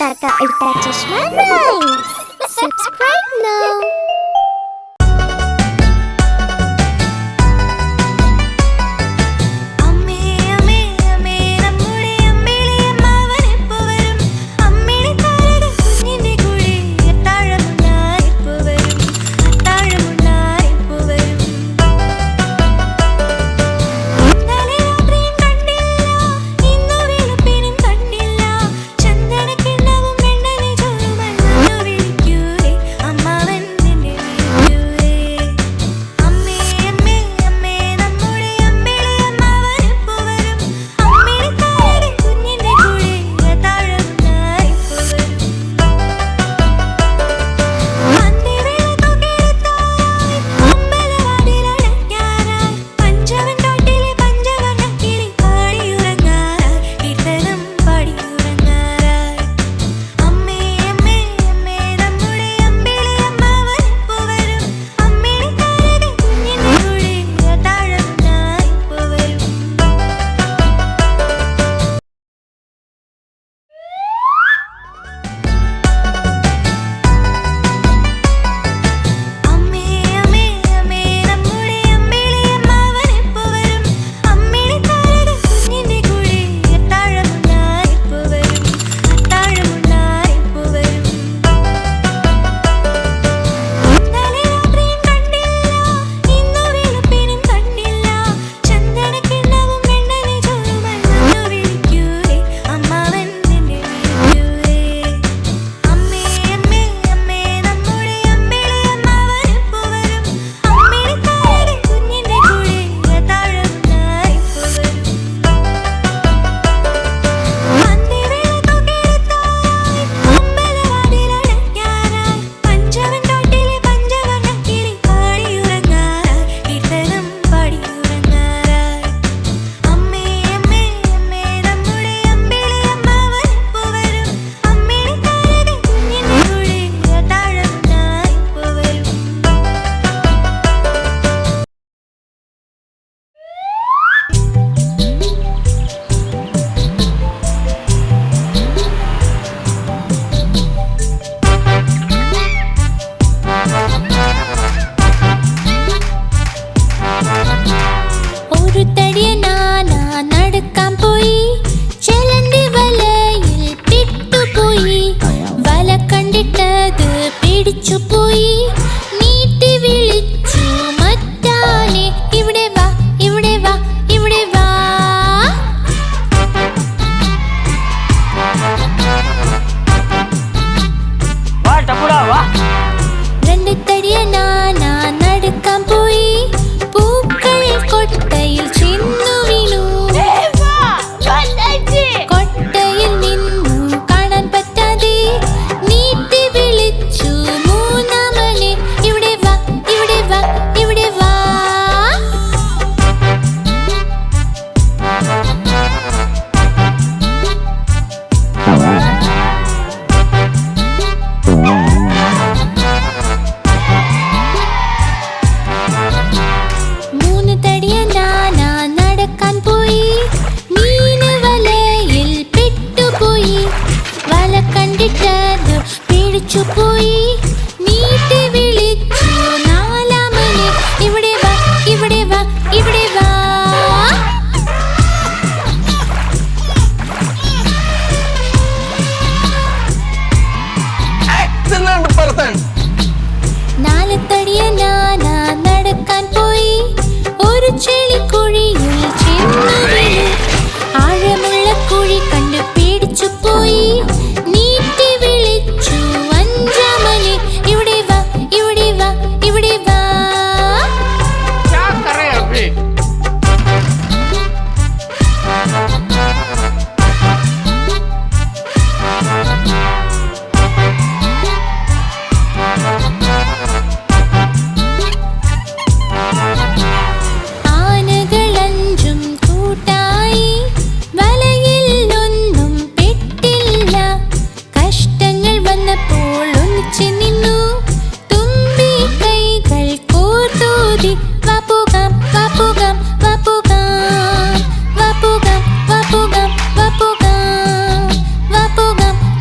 Tarka Ultra Chashma Rhymes. Subscribe now.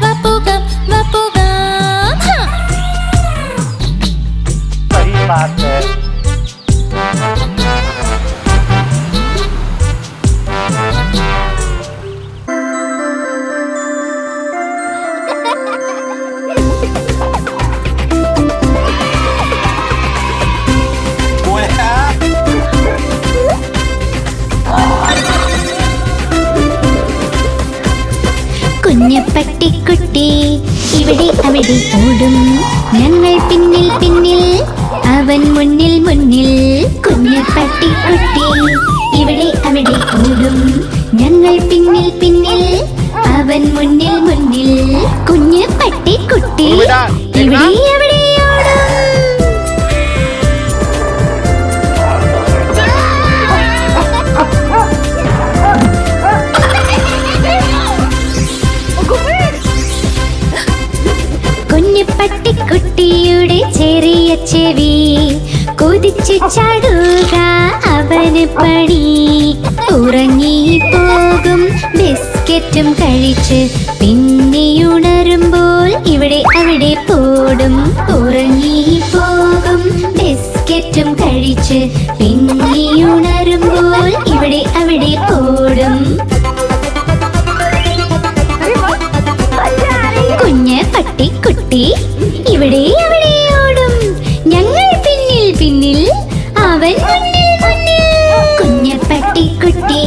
Vapugam കുഞ്ഞു പട്ടിക്കുട്ടി ഇവിടെ അവിടെ ഓടും, ഞങ്ങൾ പിന്നിൽ പിന്നിൽ അവൻ മുന്നിൽ മുന്നിൽ. കുഞ്ഞു പട്ടിക്കുട്ടി ഇവിടെ അവിടെ ഓടും, ഞങ്ങൾ പിന്നിൽ പിന്നിൽ അവൻ മുന്നിൽ മുന്നിൽ. കുഞ്ഞു പട്ടിക്കുട്ടി ഇവിടെ അവിടെ ഓടും. കുഞ്ഞു പട്ടിക്കുട്ടിയുടെ ചെറിയ ചെവി കൊതിച്ചു ചാടുക അവന് പണി. ഉറങ്ങിപ്പോകും ബിസ്ക്കറ്റും കഴിച്ച് പിന്നെയുണരുമ്പോൾ ഇവിടെ അവിടെ പോടും. ഉറങ്ങിപ്പോകും ബിസ്ക്കറ്റും കഴിച്ച് പിന്നെയുണരുമ്പോൾ ഇവിടെ അവിടെ പോടും. കുഞ്ഞ് പട്ടിക്കുട്ടി ഇവിടെ അവിടെ ഓടും, ഞങ്ങൾ പിന്നിൽ പിന്നിൽ അവൻ മുന്നിൽ മുന്നിൽ. കുഞ്ഞ് പട്ടിക്കുട്ടി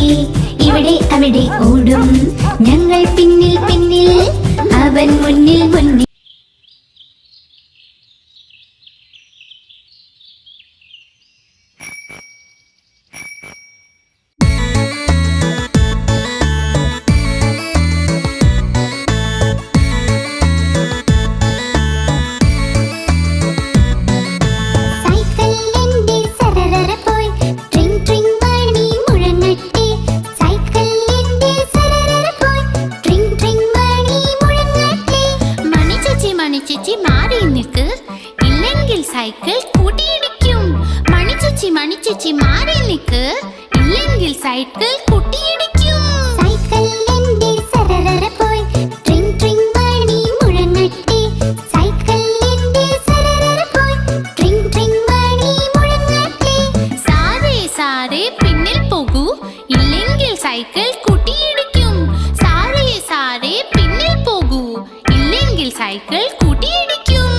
ഇവിടെ അവിടെ ഓടും, ഞങ്ങൾ പിന്നിൽ പിന്നിൽ അവൻ മുന്നിൽ മുന്നിൽ. ചേച്ചി മാറി നിൽക്ക്, ഇല്ലെങ്കിൽ സൈക്കിൾ കൂട്ടിയിടിക്കും. മണി ചേച്ചി മാറി നിൽക്ക്, ഇല്ലെങ്കിൽ സൈക്കിൾ കൂട്ടിയിടിക്കും. സൈക്കിൾ എന്റെ സരസര പോയി, ട്രിങ് ട്രിങ് മണി മുഴങ്ങട്ടെ. സൈക്കിൾ എന്റെ സരസര പോയി, ട്രിങ് ട്രിങ് മണി മുഴങ്ങട്ടെ. സാരേ സാരേ പിന്നിൽ പോകൂ, ഇല്ലെങ്കിൽ സൈക്കിൾ കൂട്ടിയിടിക്കും. സാരേ സാരേ പിന്നിൽ പോകൂ, ഇല്ലെങ്കിൽ സൈക്കിൾ കൂട്ടിയിടിക്കും.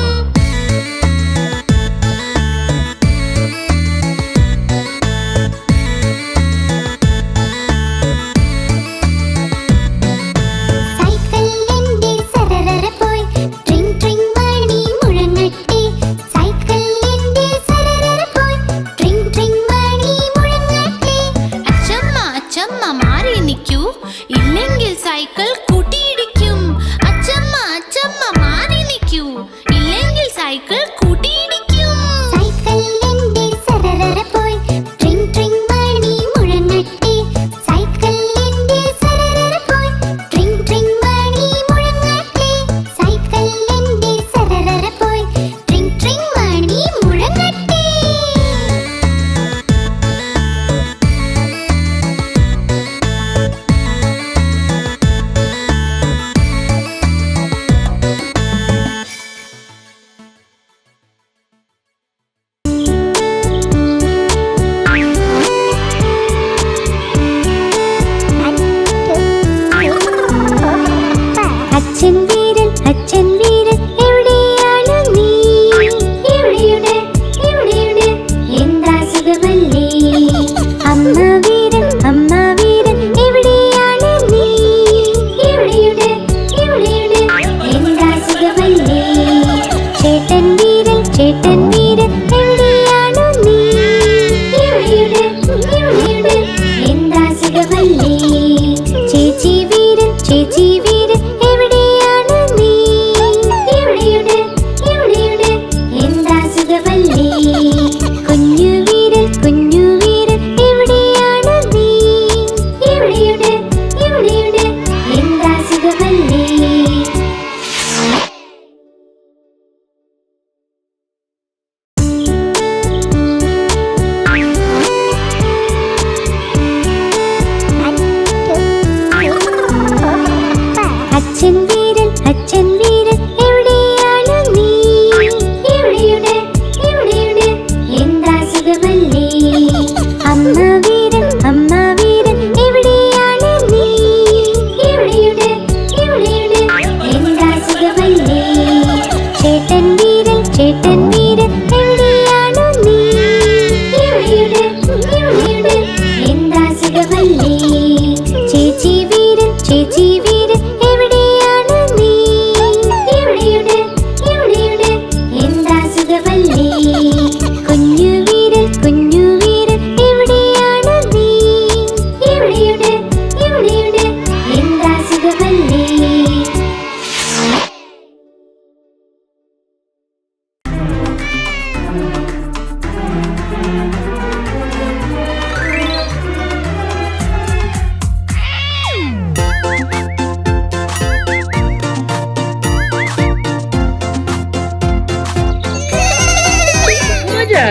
സൈക്കിൾ എന്റെ സരസര പോയി, ട്രിങ് ട്രിങ് മണി മുഴങ്ങട്ടെ. സൈക്കിൾ എന്റെ സരസര പോയി, ട്രിങ് ട്രിങ് മണി മുഴങ്ങട്ടെ. അച്ചമ്മ മാറി നിൽക്കൂ,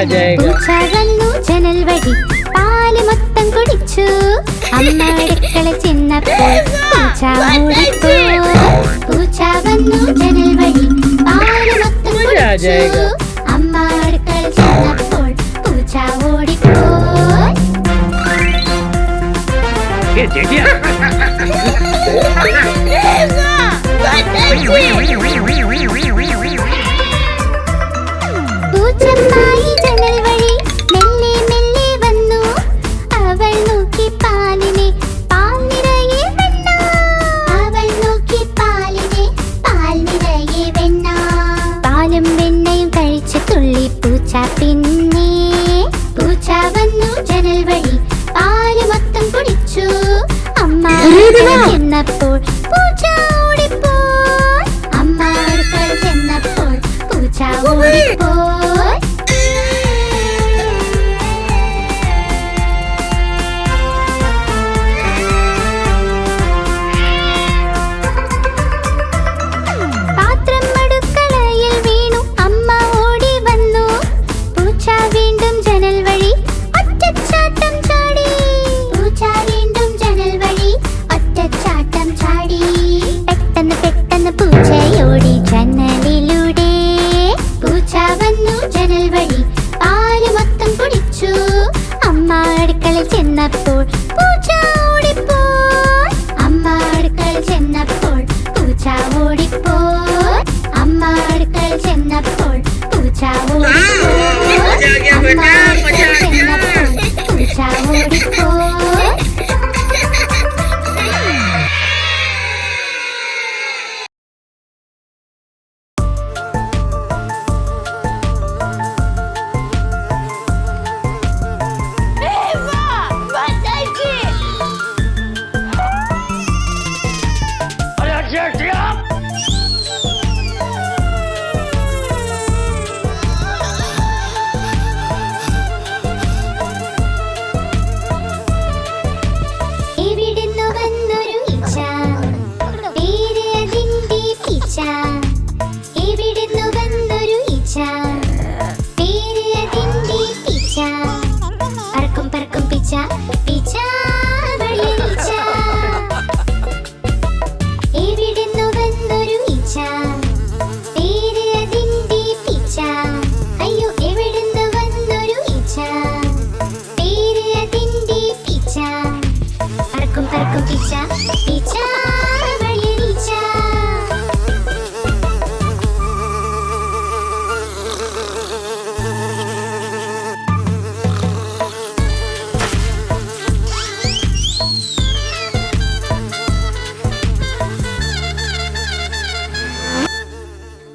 പൂച്ച വന്നു ജനൽ വഴി പാല് മൊത്തം കുടിച്ചു. അമ്മ അടുക്കള ചെന്നപ്പോൾ പൂച്ച ഓടിപ്പോയി. പൂച്ച വന്നു ജനൽ വഴി പാല് മൊത്തം കുടിച്ചു. അമ്മ അടുക്കള ചെന്നപ്പോൾ പൂച്ച ഓടിപ്പോയി. പൂച്ചമ്മായി ജനൽ വഴി മെല്ലെ മെല്ലെ വന്നു. അവൾ നോക്കി പാലിനെ പാൽ നിറയെ വെണ്ണ. അവൾ നോക്കി പാലിനെ പാൽ നിറയെ വെണ്ണ. പാലും വെണ്ണയും കഴിച്ചു തുള്ളി പൂച്ച പിന്നെ. പൂച്ച വന്നു ജനൽ വഴി പാല് മൊത്തം കുടിച്ചു. അമ്മ ചെന്നപ്പോൾ പൂച്ച ഓടിപ്പോയി. അമ്മ അടുക്കള ചെന്നപ്പോൾ പൂച്ച ഓടിപ്പോയി. പാത്രം അടുക്കളയിൽ വീണു. അമ്മ ഓടി വന്നു. പൂച്ച വീണ്ടും ജനൽ വഴി ഒറ്റച്ചാട്ടം ചാടി. പൂച്ച വീണ്ടും ജനൽ വഴി ഒറ്റച്ചാട്ടം ചാടി. പെട്ടെന്ന് പെട്ടെന്ന് പൂച്ചയോടി ജനലിലൂടെ. പൂച്ച വന്നു ജനൽ വഴി പാല് മൊത്തം കുടിച്ചു. അമ്മ അടുക്കള ചെന്നപ്പോൾ പൂച്ച ഓടിപ്പോയി. അമ്മ അടുക്കള ചെന്നപ്പോൾ പൂച്ച ഓടിപ്പോയി. അമ്മ അടുക്കള ചെന്നപ്പോൾ പൂച്ച ഓടിപ്പോയി. അമ്മ അടുക്കള ചെന്നപ്പോൾ പൂച്ച ഓടിപ്പോയി. എവിടുന്നു വന്നൊരു ഈച്ച, പേര് അതിന്റെ പീച്ച. എവിടുന്നു വന്നൊരു ഈച്ച, പേര് അതിന്റെ പീച്ച. പറക്കും പറക്കും പീച്ച, പീച്ച വള്ളിയീച്ച. എവിടുന്നു വന്നൊരു ഈച്ച, പേര് അതിന്റെ പീച്ച. അയ്യോ എവിടുന്നു വന്നൊരു ഈച്ച, പേര് അതിന്റെ പീച്ച. പറക്കും പറക്കും പീച്ച, പീച്ച വള്ളിയീച്ച.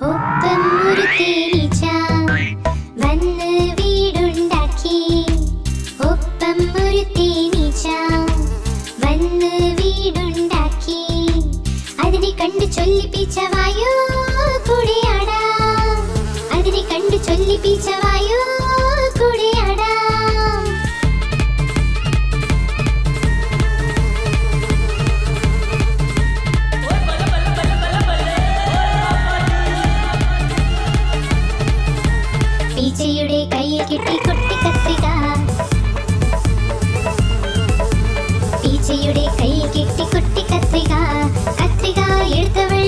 ഒപ്പം ഒരു തേനീച്ച വന്ന് വീടുണ്ടാക്കി. ഒപ്പം ഒരു തേനീച്ച വന്ന് വീടുണ്ടാക്കി. അതിനെ കണ്ടു ചൊല്ലിപ്പിച്ച വായു കൂടെയാടാ. അതിനെ കണ്ടു ചൊല്ലിപ്പിച്ച വായു കൂടെയാടാ. പീച്ചയുടെ കയ്യിൽ കിട്ടി കൊട്ടി കത്രിക. പീച്ചയുടെ കയ്യിൽ കിട്ടി കൊട്ടി കത്രിക. കത്രിക എടുത്തവൾ,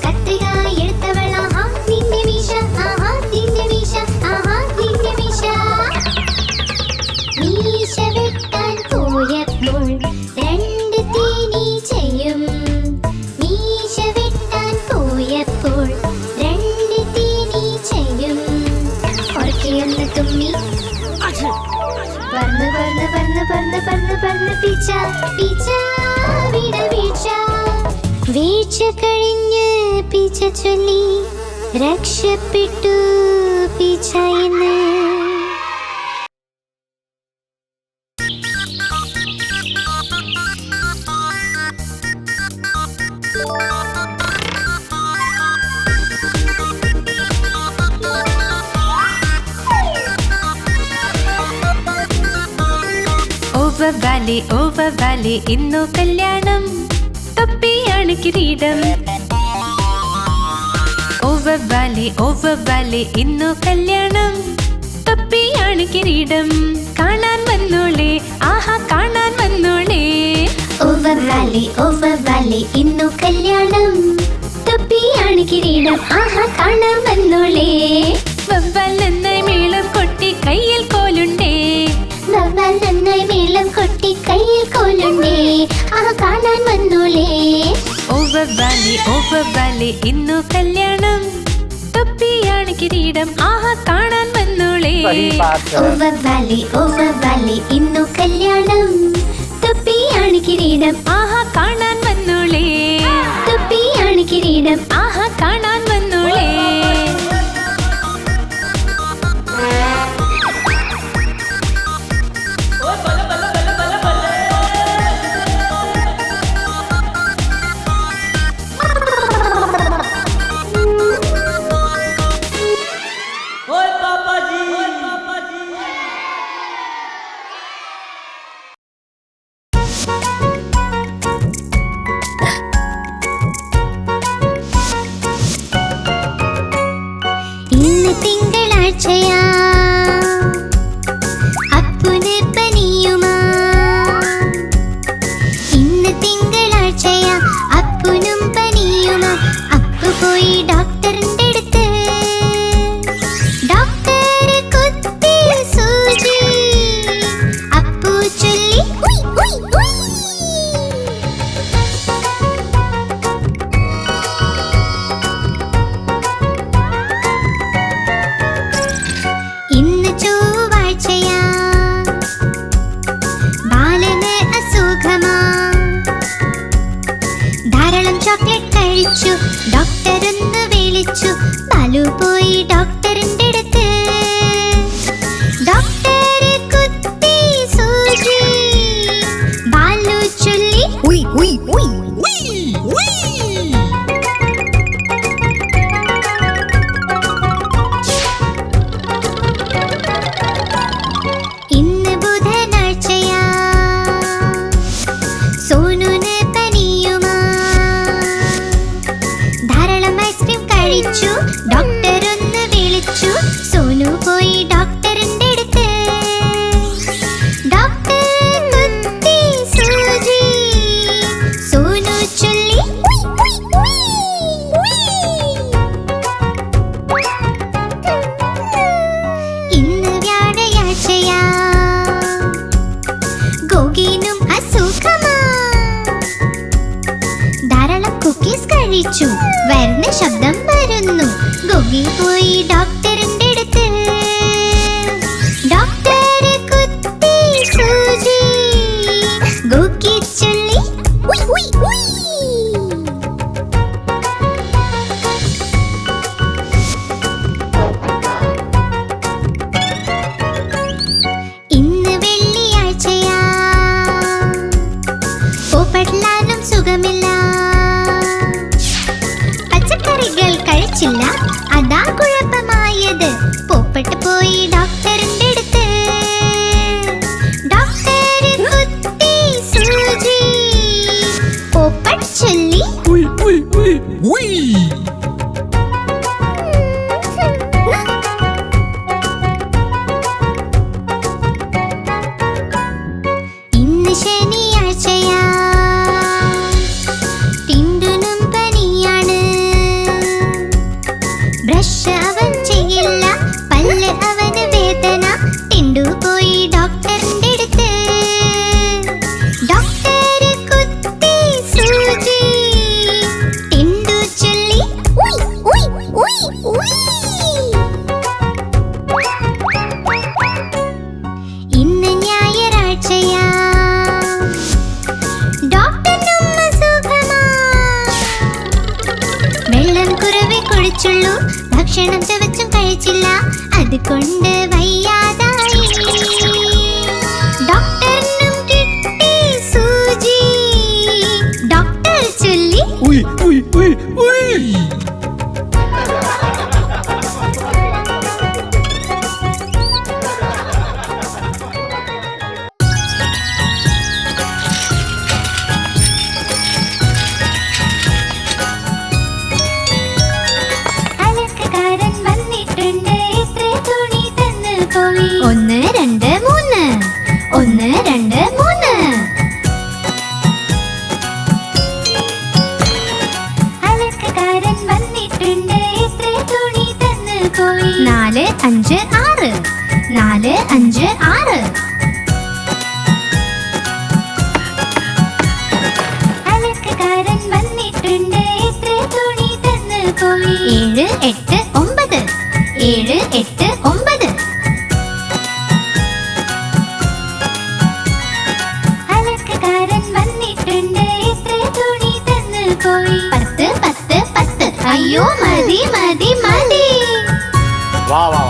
കത്രിക എടുത്തവൾ. ആഹാ നിന്റെ മീശ, ആഹാ നിന്റെ മീശ, ആഹാ നിന്റെ മീശ. മീശ വെട്ടാൻ പോയപ്പോൾ രണ്ട് തേനീച്ചയും. മീശ വെട്ടാൻ പോയപ്പോൾ രണ്ട് തേനീച്ചയും. ഉറക്കെയൊന്ന് തുമ്മി പറന്ന് പറന്ന് പറന്ന് പറന്ന് പറന്ന് പറന്ന് പീച്ച, പീച്ച വീണ വീഴ്ച. വീഴ്ച കഴിഞ്ഞ് പീച്ച ചൊല്ലി രക്ഷപ്പെട്ടു പീച്ച എന്ന്. ഓവ വാലി ഇന്നു കല്യാണം. തൊപ്പിയാണ് കിരീടം. ഓവ്വ ഇന്നു കല്യാണം. തൊപ്പിയാണ് കിരീടം, കാണാൻ വന്നോളേ, ആഹാ കാണാൻ വന്നോളേ. ഓവ്വ ഇന്നു കല്യാണം. തൊപ്പിയാണ് കിരീടം, ആഹാ കാണാൻ വന്നോളേ. വവ്വാൽ നന്നായി മേളം കൊട്ടി കയ്യിൽ കോലുണ്ടേ. വവ്വാൽ നന്നായി മേളം കൊട്ടി കയ്യിൽ കോലുണ്ടേ, ആഹാ കാണാൻ വന്നോളേ. ഓവ്വ ഇന്നു കല്യാണം. തൊപ്പിയാണ് കിരീടം, ആഹാ കാണാൻ വന്നോളേ. ഓവ്വ ഇന്നു കല്യാണം. തൊപ്പിയാണ് കിരീടം, ആഹാ കാണാൻ വന്നോളേ. തൊപ്പിയാണ് കിരീടം, ആഹാ കാണാൻ വന്നോളേ. ഇന്ന് തിങ്കളാഴ്ചയാ, അപ്പുന് പനിയുമാ. ഇന്ന് തിങ്കളാഴ്ചയാ, അപ്പുനും പനിയുമാ. അപ്പു പോയി ഡോക്ടറിന്റെ അടുത്ത്. ഡോക്ടർ കുത്തി സൂചി, അപ്പു ചൊല്ലി ഉയ് ഉയ് ഉയ്. ഇന്ന് ചൊവ്വാഴ്ചയാ, ബാലന് അസുഖമാ. ധാരാളം ചോക്ലേറ്റ് കഴിച്ചു, ഡോക്ടർ ഒന്ന് വിളിച്ചു. ബാലു പോയി ഡോക്ടറിന്റെ അടുത്ത്. ഡോക്ടർ കുത്തി സൂചി, ബാലു ചൊല്ലി ഉയ് ഉയ് ഉയ്. ഇന്ന് ബുധനാഴ്ചയാ, സോനുന് പനിയുമാ. ധാരാളം ഐസ്ക്രീം കഴിച്ചു, ഡോക്ടർ ഒന്ന് വിളിച്ചു. സോനു പോയി ഡോക്ടറിന്റെ അടുത്ത്. ഡോക്ടർ കുത്തി സൂചി, സോനു ചൊല്ലി ഉയ് ഉയ് ഉയ് ഉയ്. ഇന്ന് വ്യാഴാഴ്ചയാ, ഗോഗിനും അസുഖമാ. ധാരാളം കുക്കീസ് കഴിച്ചു, വരുന്ന ശബ്ദം വരുന്നു. ഗോഗി പോയി ഡോക്ടറിന്റെ അടുത്ത്. ഡോക്ടർ കുത്തി സൂചി, ഗോഗി ചൊല്ലി ഉയ് ഉയ് ഉയ്. ഇന്ന് വെള്ളിയാഴ്ചയാ, പോപ്പട്ലാനും സുഖമില്ല. പച്ചക്കറികൾ കഴിച്ചില്ല, അതാ കുഴപ്പമായത്. പോപ്പട്ട് പോയി ഡോക്ടറിന്റെ അടുത്ത്. ഡോക്ടർ കുത്തി സൂചി, പോപ്പട്ട് ചൊല്ലി ഇന്ന് ശനിയാഴ്ചയാ, ടിൻഡുനും പനിയാണ്. ബ്രഷ് അവൻ ചെയ്യില്ല, പല്ല് അവന് വേദന. ടിൻഡു പോയി ഡോക്ടറിന്റെ അടുത്ത്. ഡോക്ടർ കുത്തി സൂചി, ടിൻഡു ചൊല്ലി ഉയ് ഉയ് ഉയ് ഉയ്. ഇന്ന് ഞായറാഴ്ചയാ, ഡോക്ടറിനും അസുഖമാ. വെള്ളം കുറവേ കുടിച്ചുള്ളൂ, ഭക്ഷണം ചവച്ചും കഴിച്ചില്ല, അതുകൊണ്ട് വയ്യാതായി. ഡോക്ടറിനും കിട്ടി സൂചി, ഡോക്ടർ ചൊല്ലി ഉയ് ഉയ് ഉയ് ഉയ്. പോയി 4 5 6 4 5 6 അലക്കുകാരൻ വന്നിട്ടുണ്ട് എത്ര തുണി തന്നു പോയി 7 8 9 7 8 9 അലക്കുകാരൻ വന്നിട്ടുണ്ട് എത്ര തുണി തന്നു പോയി 10 10 10 അയ്യോ മതി മതി മതി വാ വാ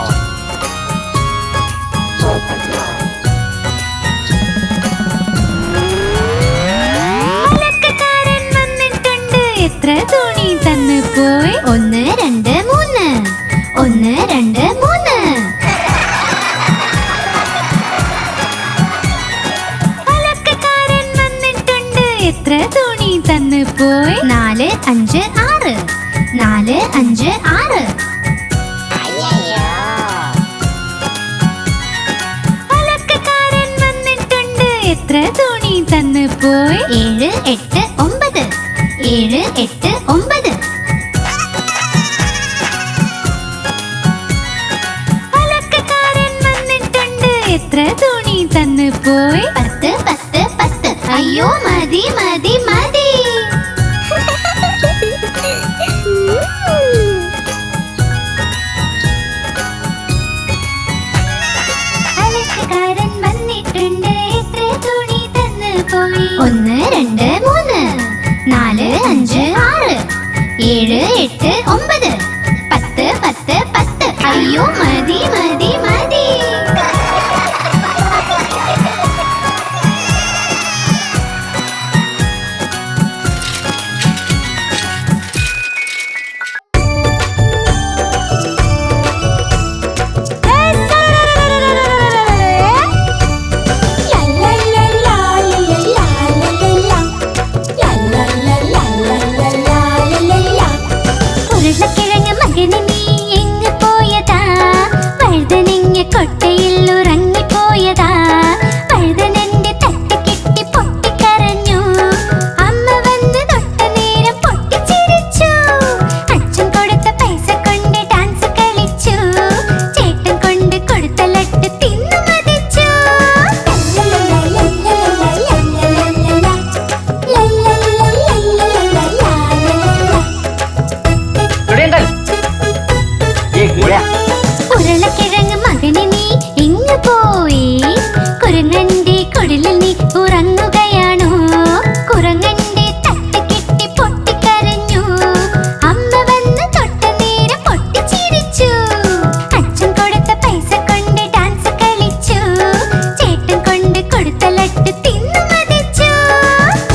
അലക്കുകാരൻ വന്നിട്ടുണ്ട് എത്ര തുണി തന്നു പോയി 1 2 3 1 2 3 അലക്കുകാരൻ വന്നിട്ടുണ്ട് എത്ര തുണി തന്നു പോയി 4 5 6 4 5 6 അലക്കുകാരൻ വന്നിട്ടുണ്ട് എത്ര തുണി തന്നു പോയി 7 8 9 7 8 9 അലക്കുകാരൻ വന്നിട്ടുണ്ട് എത്ര തുണി തന്നു പോയി 10 10 10 അയ്യോ മതി മതി മതി അലക്കുകാരൻ വന്നിട്ടുണ്ട് എത്ര തുണി തന്നു പോയി 1 2 3 4 5 6 7 8 9 10 10 10 അയ്യോ മതി മതി മതി ഉരുളക്കിഴങ്ങ് മകന് നീ എങ്ങ് പോയതാ വഴുതനങ്ങ കൊട്ടയിൽ ഉറങ്ങിപ്പോയതാ വഴുതനന്റെ തട്ട് കെട്ടി പൊട്ടിക്കരഞ്ഞു അമ്മ വന്ന് തൊട്ട നേരം പൊട്ടിച്ചിരിച്ചു അച്ഛൻ കൊടുത്ത പൈസ കൊണ്ട് ഡാൻസ് കളിച്ചു ചേട്ടൻ കൊണ്ട് കൊടുത്ത ലട്ട് തിന്നു മതിച്ചു ഉരുളക്കിഴങ്ങ് മകന് നീ എങ്ങ് പോയി കുരങ്ങന്റെ കുടിലിൽ നീ ഉറങ്ങുകയാണോ കുരങ്ങന്റെ തട്ട് കെട്ടി പൊട്ടിക്കരഞ്ഞു അമ്മ വന്ന് തൊട്ട നേരം പൊട്ടിച്ചിരിച്ചു അച്ഛൻ കൊടുത്ത പൈസ കൊണ്ട് ഡാൻസ് കളിച്ചു ചേട്ടൻ കൊണ്ട് കൊടുത്ത ലട്ട് തിന്നു മതിച്ചു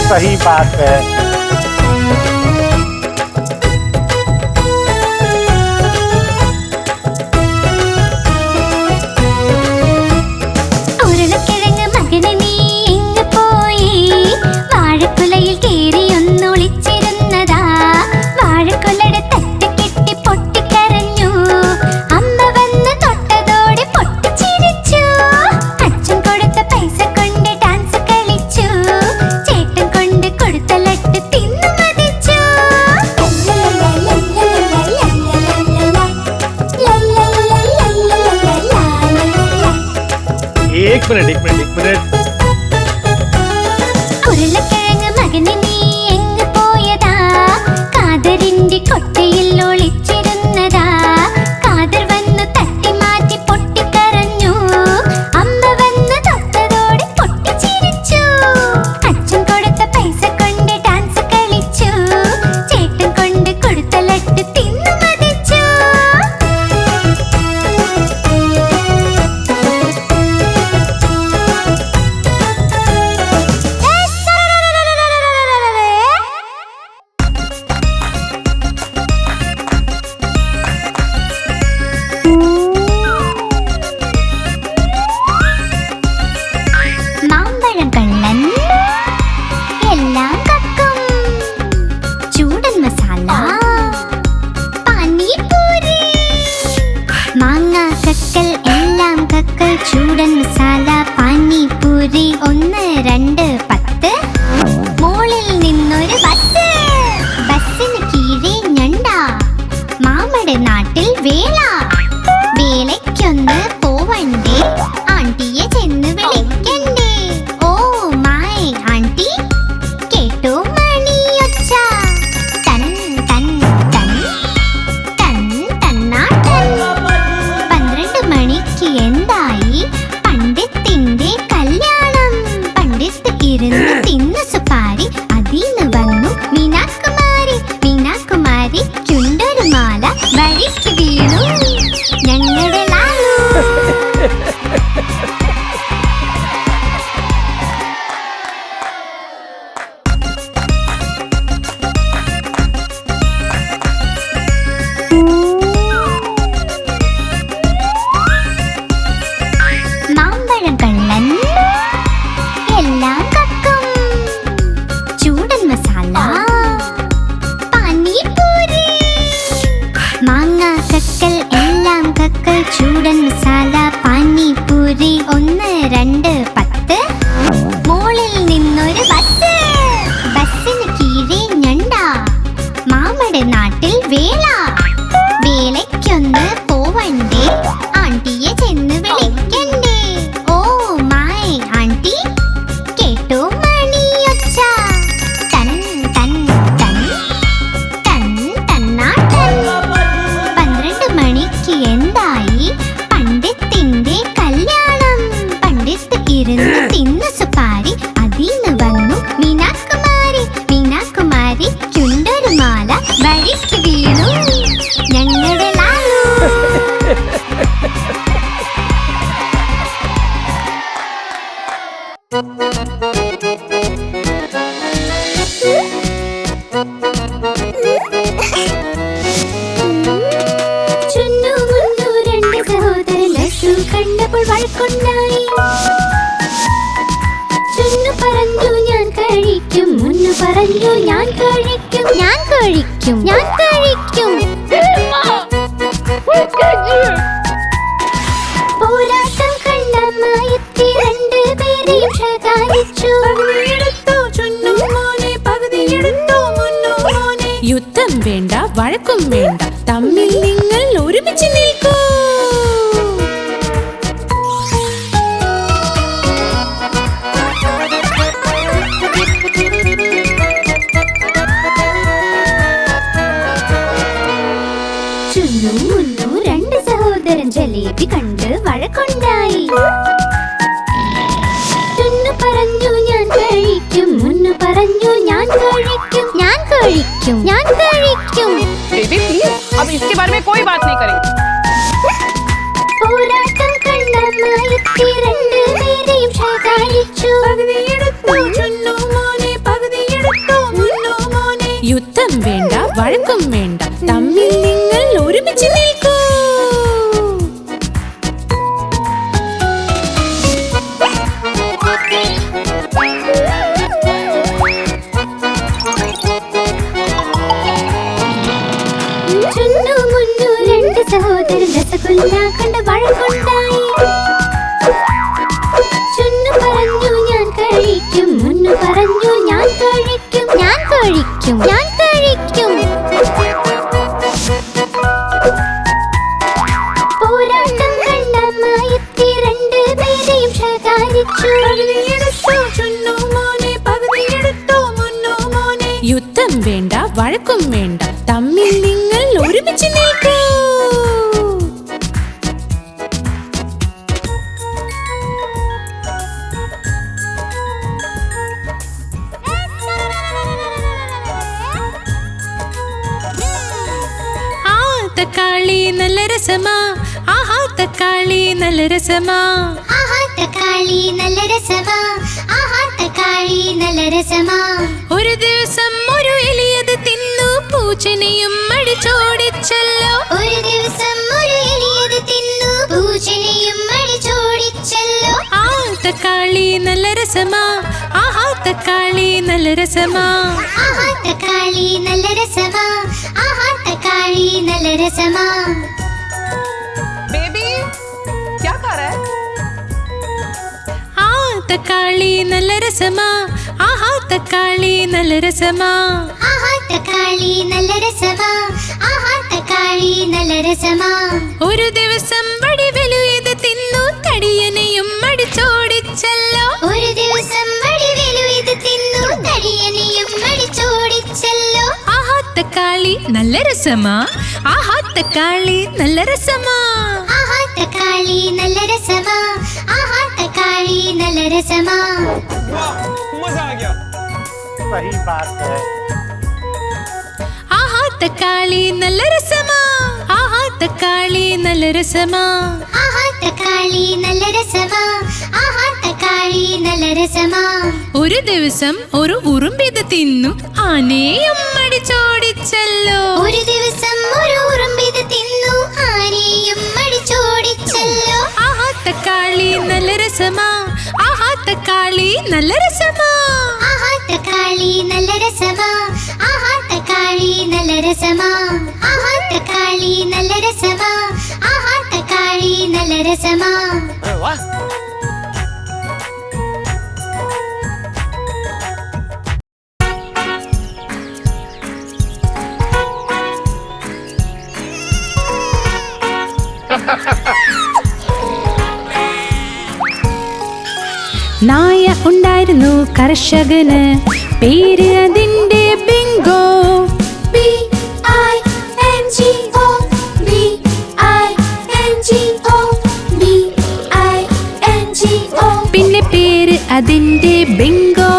सही बात है ഉരുളക്കിഴങ്ങ് മകന് നീ എങ്ങ് പോയി വാഴക്കുലയിൽ കേറി ഒന്നൊളിച്ചിരുന്നതാ വാഴക്കുലയുടെ തട്ട് കെട്ടി പൊട്ടിക്കരഞ്ഞു അമ്മ വന്ന് തൊട്ടതോടെ പൊട്ടിച്ചിരിച്ചു അച്ഛൻ കൊടുത്ത പൈസ കൊണ്ട് ഡാൻസ് കളിച്ചു ചേട്ടൻ കൊണ്ട് കൊടുത്ത ലട്ട് തിന്നു മതിച്ചു एक मिनट ഉരുളക്കിഴങ്ങ് മകന് നീ എങ്ങ് പോയതാ കാതറിന്റെ കൊട്ടയിൽ ഒളിച്ചിരുന്നതാ കാതർ വന്ന് തട്ടി മാറ്റി പൊട്ടിക്കരഞ്ഞു അമ്മ വന്ന് തൊട്ടതോടെ പൊട്ടിച്ചിരിച്ചു അച്ഛൻ കൊടുത്ത പൈസ കൊണ്ട് ഡാൻസ് കളിച്ചു ചേട്ടൻ കൊണ്ട് കൊടുത്ത ലട്ട് തിന്നു മതിച്ചു പറഞ്ഞു ഞാൻ കഴിക്കും, ഞാൻ കഴിക്കും, ഞാൻ കഴിക്കും. പോരാട്ടം കണ്ടമ്മ എത്തി രണ്ടുപേരെയും ശകാരിച്ചു. യുദ്ധം വേണ്ട, വഴക്കും വേണ്ട, തമ്മിൽ നിങ്ങൾ ഒരുമിച്ച് നിൽക്കൂ. ചുന്നു മുന്നു രണ്ട് സഹോദരൻ ജലേബി കണ്ട് വഴക്കുണ്ടായി. ചുന്നു പറഞ്ഞു ഞാൻ കഴിക്കും, മുന്നു പറഞ്ഞു ഞാൻ കഴിക്കും, ഞാൻ കഴിക്കും, ഞാൻ കഴിക്കും. बेबी प्लीज अब इसके बारे में कोई बात नहीं करेंगे. പോരാട്ടം കണ്ടമ്മ എത്തി രണ്ടുപേരെയും ശകാരിച്ചു. യുദ്ധം വേണ്ട, വഴക്കും വേണ്ട, തമ്മിൽ നിങ്ങൾ ഒരുമിച്ച് നിൽക്കൂ. ചുന്നു മുന്നു രണ്ട് സഹോദരൻ രസഗുല്ല കണ്ട് വഴക്കുണ്ടായി. ചുന്നു പറഞ്ഞു ഞാൻ കഴിക്കും, മുന്നു പറഞ്ഞു ഞാൻ കഴിക്കും, ഞാൻ കഴിക്കും, ഞാൻ കഴിക്കും. പോരാട്ടം കണ്ടമ്മ എത്തി രണ്ടുപേരെയും ശകാരിച്ചു. യുദ്ധം വേണ്ട, വഴക്കും വേണ്ട, തമ്മിൽ നിങ്ങൾ ഒരുമിച്ച് നിൽക്കൂ. തക്കാളി നല്ല രസമാ, ആഹാ തക്കാളി നല്ല രസമാ. ആഹാ തക്കാളി നല്ല രസമാ, ആഹാ തക്കാളി നല്ല രസമാ. ഒരു ദിവസം ഒരു എലിയത് തിന്നു പൂച്ചനെയും അടിച്ചോടിച്ചല്ലോ. ഒരു ദിവസം ഒരു എലിയത് തിന്നു പൂച്ചനെയും അടിച്ചോടിച്ചല്ലോ. ആ തക്കാളി നല്ല രസമാ, ആഹാ തക്കാളി നല്ല രസമാ. ആഹാ തക്കാളി നല്ല രസമാ, ആഹാ തക്കാളി നല്ല രസമാ. बेबी क्या कर रहा है? ആ തക്കാളി നല്ല രസമാ, ആഹാ തക്കാളി നല്ല രസമാ. ആഹാ തക്കാളി നല്ല രസമാ, ആഹാ തക്കാളി നല്ല രസമാ. ഒരു ദിവസം വടിവെലുയത് തിന്നു തടിയനെയും അടിച്ചോടിച്ചല്ലോ. ഒരു ദിവസം വടിവേലു ഇത് തിന്നു തടിയനെയും അടിച്ചോടിച്ചല്ലോ. ആഹാ തക്കാളി നല്ല രസമാ, ആഹാ തക്കാളി നല്ല രസമാ. ആഹാ തക്കാളി നല്ല രസമാ, ആഹാ തക്കാളി നല്ല രസമാ. मजा आ गया. सही बात है. ആഹാ തക്കാളി നല്ല രസമാ, ആഹാ തക്കാളി നല്ല രസമാ. ആഹാ തക്കാളി നല്ല രസമാ, ആഹാ തക്കാളി നല്ല രസമാ. ഒരു ദിവസം ഒരു ഉറുമ്പിത് തിന്നു ആനയും അടിച്ചോടിച്ചല്ലോ. ഒരു ദിവസം ഒരു ഉറുമ്പിത് തിന്നു ആനയും അടിച്ചോടിച്ചല്ലോ. ആഹാ തക്കാളി നല്ല രസമാ, ആഹാ തക്കാളി നല്ല രസമാ. ആഹാ തക്കാളി നല്ല രസമാ, ആഹാ തക്കാളി നല്ല രസമാ. ആഹാ തക്കാളി നല്ല രസമാ, ആഹാ തക്കാളി നല്ല രസമാ. अरे वाह. നായ ഉണ്ടായിരുന്നു കർഷകന്, പേര് അതിന്റെ ബിങ്കോ. B-I-N-G-O, B-I-N-G-O, B-I-N-G-O. പിന്നെ പേര് അതിന്റെ ബിങ്കോ.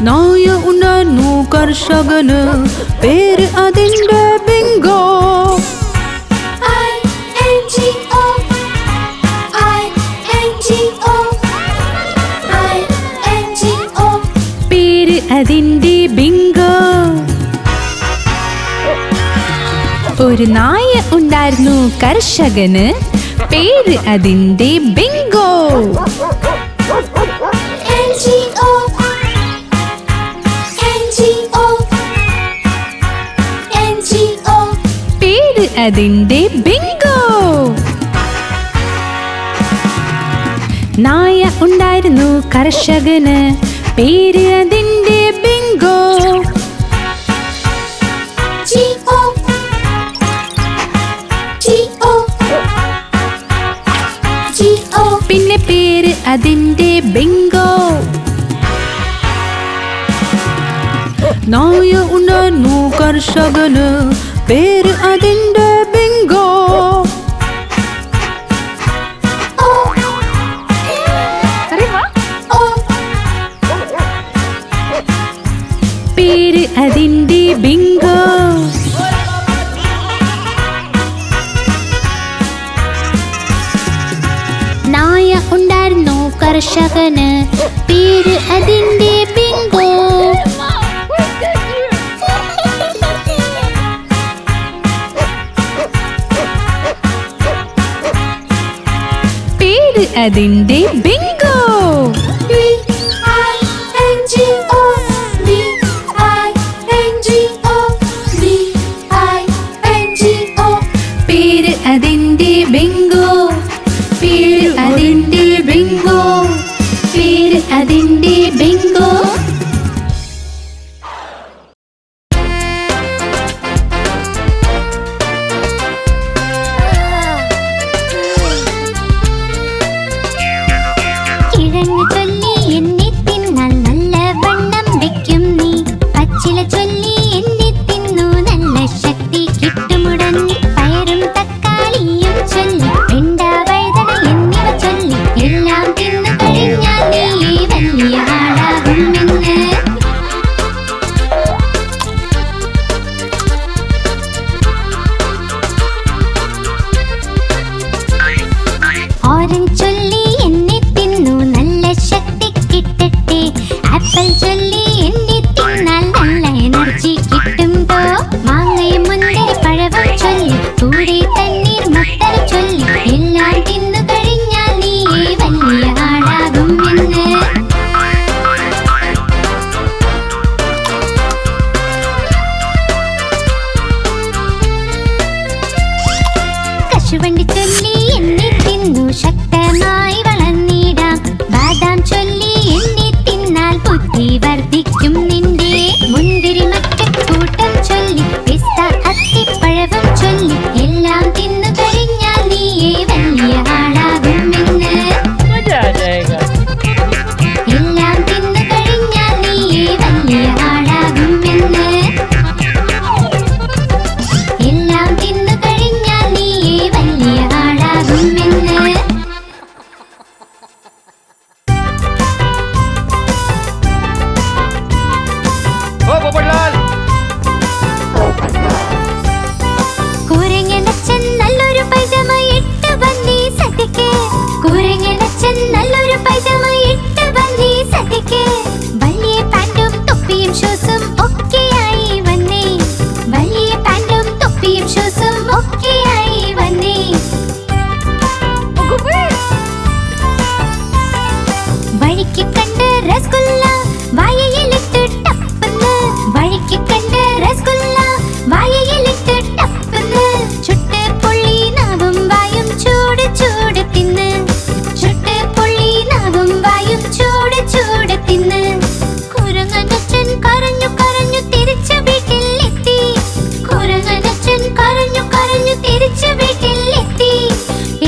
നായ ഉണ്ടായിരുന്നു കർഷകന്, പേര് അതിന്റെ ബിങ്കോ. I-N-G-O, I-N-G-O, I-N-G-O. പേര് അതിന്റെ ബിങ്കോ. ഒരു നായ ഉണ്ടായിരുന്നു കർഷകന്, പേര് അതിന്റെ ബിങ്കോ. ബിങ്കോ. പേര് അതിന്റെ ബിങ്കോ. നായ ഉണ്ടായിരുന്നു കർഷകന്, പേര് അതിന്റെ ബിങ്കോ. പിന്നെ പേര് അതിന്റെ ബിങ്കോ. നായ ഉണ്ടായിരുന്നു കർഷകന്, പേര് അതിന്റെ ബിങ്കോ. अरे वाह പേര് അതിന്റെ ബിങ്കോ. നായ ഉണ്ടായിരുന്നു കർഷകന്, പേര് അതിന്റെ ബിങ്കോ. പേര് അതിന്റെ ബിങ്കോ. പേര് അതിന്റെ ബിങ്കോ. പേര് അതിന്റെ ബിങ്കോ. പേര് അതിന്റെ ബിങ്കോ. കിഴങ്ങ് ചൊല്ലി എന്നെ തിന്നാൽ നല്ല വണ്ണം വെക്കും നീ. പച്ചില ചൊല്ലി എന്നെ തിന്നു നല്ല ശക്തി കിട്ടുമുടങ്ങി. പയറും തക്കാളിയും ചൊല്ലി വെണ്ട വഴുതന എന്നിവ ചൊല്ലി എല്ലാം തിന്നു കഴിഞ്ഞാൽ നീ വലിയ ആളാകുമെന്ന്. ഓറഞ്ച് ചൊല്ലി എന്നെ തിന്നു നല്ല ശക്തി കിട്ടട്ടെ. ആപ്പിൾ ചൊല്ലി എന്നെ തിന്നാൽ നല്ല എനർജി കിട്ടും ട്ടോ. മാങ്ങയും മുന്തിരി പഴവും ചൊല്ലി കൂടെ തണ്ണീർ മത്തര ചൊല്ലി എല്ലാം തിന്നു കഴിഞ്ഞാൽ നീ വലിയ ആളാകുമെന്ന്. കശുവണ്ടി ചൊല്ലി എന്നെ തിന്നു ശക്തമായി വളർന്നിടാം. ബാദാം ചൊല്ലി എന്നെ തിന്നാൽ ബുദ്ധി വർദ്ധിക്കും നിന്റെ. മുന്തിരി മറ്റക്കൂട്ടം ചൊല്ലി പിസ്ത അത്തിപ്പഴവും ചൊല്ലി എല്ലാം തിന്നു കഴിഞ്ഞാൽ നീ വലിയ ആളാകുമെന്ന്. मजा आ जाएगा. എല്ലാം തിന്നു കഴിഞ്ഞാൽ നീ വലിയ ആളാകുമെന്ന്. എല്ലാം തിന്നു കഴിഞ്ഞാൽ നീ വലിയ ആളാകുമെന്ന്. ओ पोपटलाल കുരങ്ങനച്ഛൻ നല്ലൊരു പൈജാമ ഇട്ട് വന്നീ സദ്യക്ക്. കുരങ്ങനച്ഛൻ നല്ലൊരു പൈജാമ ഇട്ട് വന്നീ സദ്യക്ക്. വലിയ പാന്റും തൊപ്പിയും ഷൂസും ഒക്കെയായി വന്നേ. വലിയ പാന്റും തൊപ്പിയും ഷൂസും ഒക്കെയായി വന്നേ. വഴിക്ക് കണ്ട് രസഗുല്ല വായയിലിട്ട് ടപ്പന്ന്. വഴിക്ക് കണ്ട് രസഗുല്ല വായയിലിട്ട് ടപ്പന്ന്. ചുട്ട് പൊള്ളി നാവും വായും ചൂട് ചൂട് തിന്ന്. ചുട്ട് പൊള്ളി നാവും വായും ചൂട് ചൂട് തിന്ന്. കുരങ്ങനച്ഛൻ കരഞ്ഞു കരഞ്ഞു തിരിച്ചു വീട്ടിൽ എത്തി. കുരങ്ങനച്ഛൻ കരഞ്ഞു കരഞ്ഞു തിരിച്ചു വീട്ടിൽ എത്തി.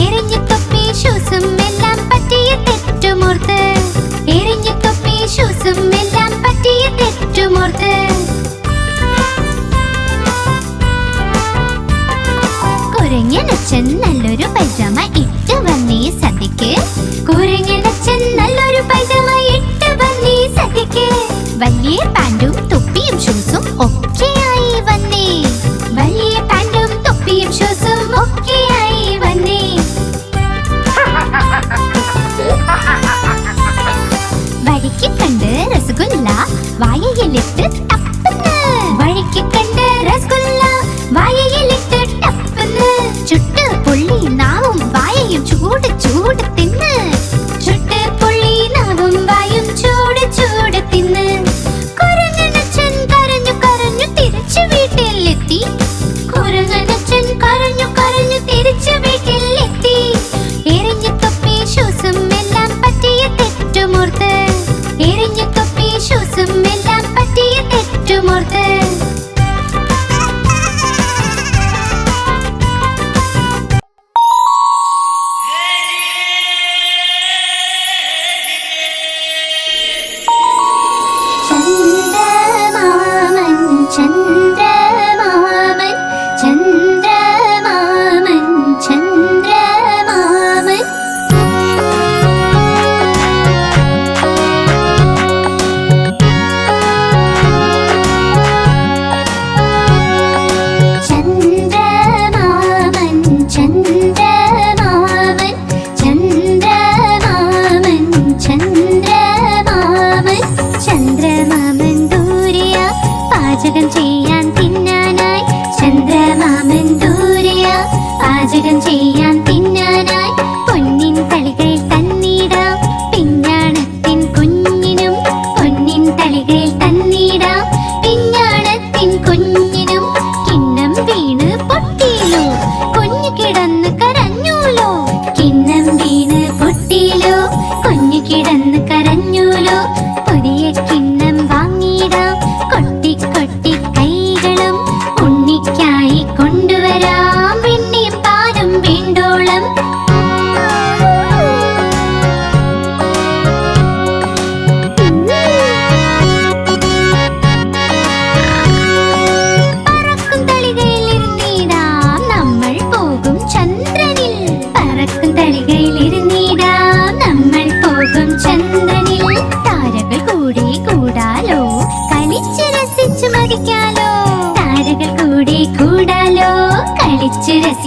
എറിഞ്ഞു തൊപ്പി ഷൂസും എല്ലാം പറ്റിയ തെറ്റുമോർത്ത്. എറിഞ്ഞു തൊപ്പി ഷൂസും എല്ലാം പറ്റിയ തെറ്റുമോർത്ത്. കുരങ്ങനച്ഛൻ നല്ലൊരു പൈജാമ ഇട്ട് വന്നീ സദ്യക്ക്. കുരങ്ങനച്ഛൻ നല്ലൊരു പൈജാമ ഇട്ട് വന്നീ സദ്യക്ക്. വലിയ പാന്റും തൊപ്പിയും ഷൂസും ഒക്കെയായി വന്നേ. വലിയ പാന്റും തൊപ്പിയും ഷൂസും ഒക്കെയായി വന്നേ. വഴിക്ക് കണ്ട് രസഗുല്ല വായയിലിട്ട് ടപ്പന്ന്. വഴിക്ക് കണ്ട് രസഗുല്ല വായയിലിട്ട് ടപ്പന്ന്. ചുട്ട് പൊള്ളി നാവും വായയും ചൂട് ചൂട് തിന്ന്.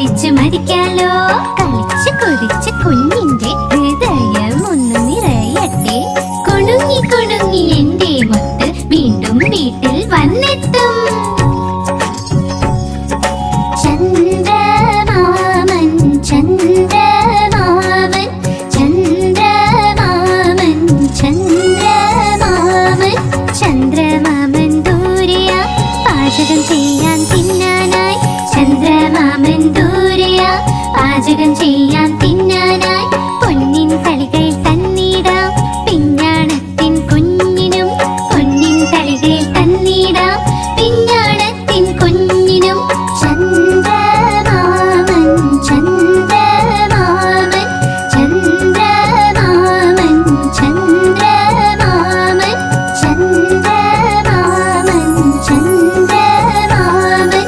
കുടിച്ചു മരിക്കാലോ. കളിച്ചു കൊതിച്ച് കുഞ്ഞിന്റെ ഹൃദയം ഒന്ന് നിറയട്ടെ. കുണുങ്ങി കുണുങ്ങി എന്റെ മുത്ത് വീണ്ടും വീട്ടിൽ വന്നെത്തും. ചന്ദ്രമാമൻ ചന്ദ്രമാമൻ ചന്ദ്രമാമൻ ചന്ദ്രമാമൻ ചന്ദ്രമാമൻ ദൂരെയാ പാചകം ചെയ്യാൻ തിന്നാനായി. ചന്ദ്രമാമൻ ദൂരെയാ പാചകം ചെയ്യാൻ തിന്നാനായി. പൊന്നിൻ തളികൾ തന്നിടാം പിഞ്ഞാണത്തിൻ കുഞ്ഞിനും. പൊന്നിൻ തളികൾ തന്നിടാം പിഞ്ഞാണത്തിൻ കുഞ്ഞിനും. ചന്ദ്രമാമൻ ചന്ദ്രമാമൻ ചന്ദ്രമാമൻ ചന്ദ്രമാമൻ ചന്ദ്രമാമൻ ചന്ദ്രമാമൻ.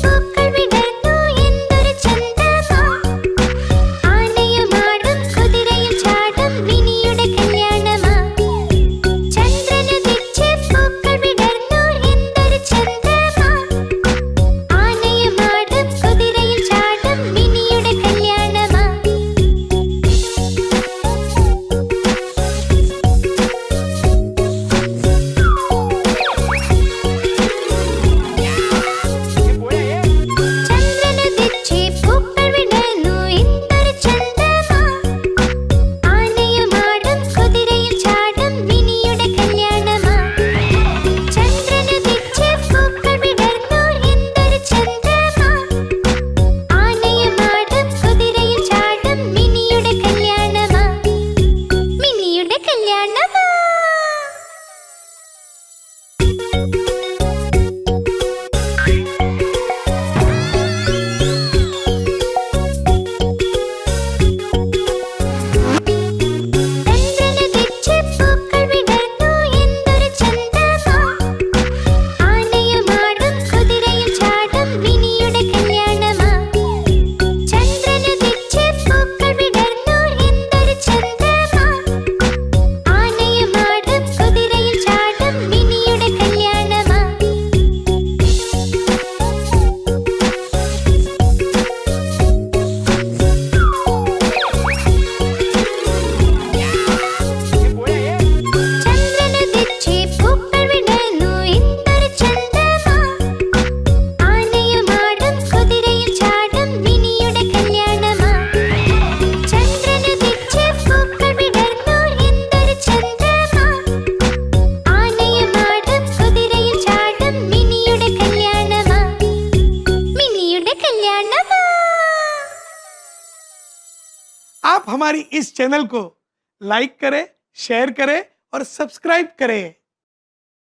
പൂക്കൾ വിടർന്നു എന്തൊരു ചന്തമാ. ആനയും ആടും കുതിരയും ചാടും മിനിയുടെ കല്യാണമാ. ചന്ദ്രനുദിച്ച് പൂക്കൾ വിടർന്നു എന്തൊരു ചന്തമാ. ആനയും ആടും കുതിരയും ചാടും മിനിയുടെ കല്യാണമാ. ചന്ദ്രനുദിച്ച് പൂക്കൾ വിടർന്നു എന്തൊരു ചന്തമാ. ആനയും ആടും കുതിരയും ചാടും മിനിയുടെ കല്യാണമാ. ചന്ദ്രനുദിച്ച് പൂക്കൾ വിടർന്നു എന്തൊരു ചന്തമാ. ആനയും ആടും കുതിരയും ചാടും മിനിയുടെ കല്യാണമാ. മിനിയുടെ കല്യാണമാ. ചന്ദ്രനുദിച്ച് പൂക്കൾ വിടർന്നു എന്തൊരു ചന്തമാ. ആനയും ആടും കുതിരയും ചാടും മിനിയുടെ കല്യാണമാ. ചന്ദ്രനുദിച്ച് പൂക്കൾ വിടർന്നു എന്തൊരു ചന്തമാ. ആനയും ആടും കുതിരയും ചാടും മിനിയുടെ കല്യാണമാ. ചന്ദ്രനുദിച്ച് പൂക്കൾ വിടർന്നു എന്തൊരു ചന്തമാ. ആനയും ആടും കുതിരയും ചാടും മിനിയുടെ കല്യാണമാ. ചന്ദ്രനുദിച്ച് പൂക്കൾ വിടർന്നു എന്തൊരു ചന്തമാ. ആനയും ആടും കുതിരയും ചാടും മിനിയുടെ കല്യാണമാ. മിനിയുടെ കല്യാണമാ. आप हमारी इस चैनल को लाइक करें, शेयर करें और सब्सक्राइब करें।